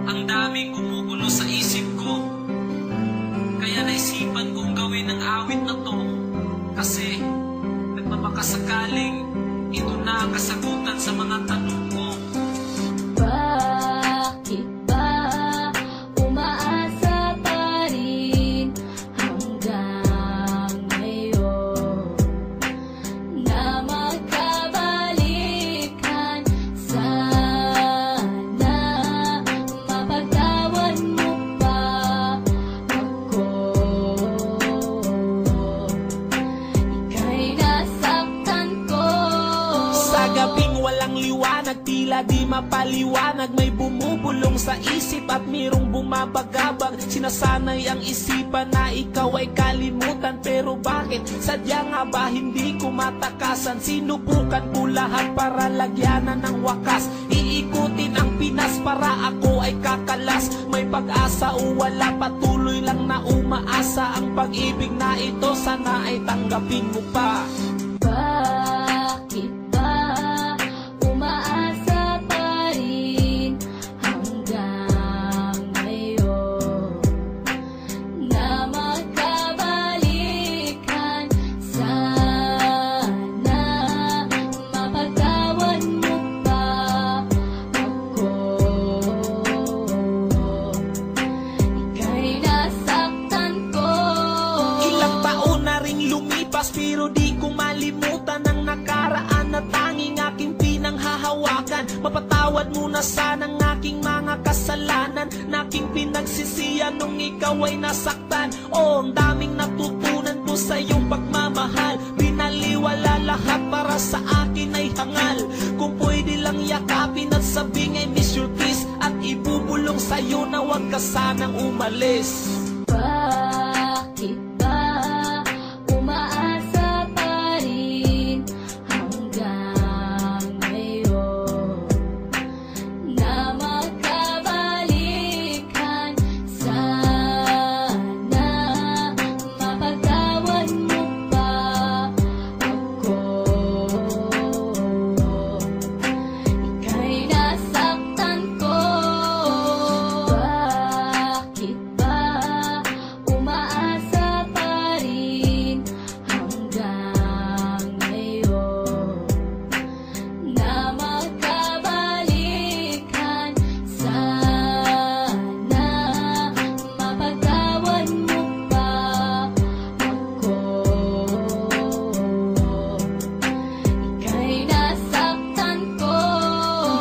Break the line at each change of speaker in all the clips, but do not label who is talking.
Ang daming gumugulo sa isip ko, kaya naisipan kong gawin ang awit na to. Kasi nagpapakasakaling ito na ang kasagutan sa mga tanong ko.
Bakit ba umaasa pa rin hanggang ngayon na magkabalikan? Sana mapagtawan mo pa ako. Ika'y nasaktan ko.
Sa gabing walang liwanag, tila di mapaliwanag, may bumubulong sa isip at mayroong bumabagabag. Sinasanay ang isipan na ikaw ay kalimutan, pero bakit? Sadya nga ba hindi ko matakasan? Sinubukan ko lahat para lagyanan ng wakas, iikutin ang Pinas para ako ay kakalas. May pag-asa o wala, patuloy lang na umaasa. Ang pag-ibig na ito sana ay tanggapin mo pa.
Bakit ba umaasa pa rin hanggang ngayon na magkabalikan? Sana mapagtawan mo pa ako. Ika'y nasaktan ko.
Ilang taon na ring lumipas, pero di ko malimutan ang nakaraan na tanging aking pinanghahawakan. Mapatawad mo na sana ang aking mga kasalanan, naking pinagsisiyan nung ikaw ay nasaktan. Oh, ang daming natutunan ko sa iyong pagmamahal. Binaliwala lahat para sa akin ay hangal. Kung pwede lang yakapin at sabing I miss your kiss, at ibubulong sa'yo na huwag ka sanang umalis.
Bakit ba umaasa pa rin hanggang ngayon na magkabalikan? Sana mapagtawan mo pa ako. Ika'y nasaktan ko. Bakit ba umaasa pa rin hanggang ngayon na magkabalikan? Sana mapagtawan mo pa ako. Ika'y nasaktan ko.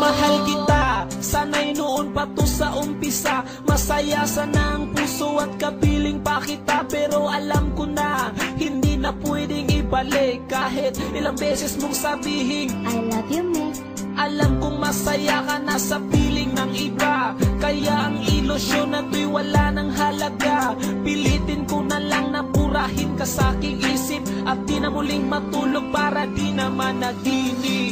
Mahal kita, sana'y noon pa to sa umpisa. Masaya sana ang puso at kapiling pa kita, pero alam ko na hindi na pwedeng ibalik. Kahit ilang beses mong sabihin
I love you, miss.
alam kong masaya ka na sa piling ng iba, kaya ang ilusyon na to'y wala ng halaga. Pilitin ko na lang na purahin ka sa aking isip, at di na muling matulog para di naman naginip.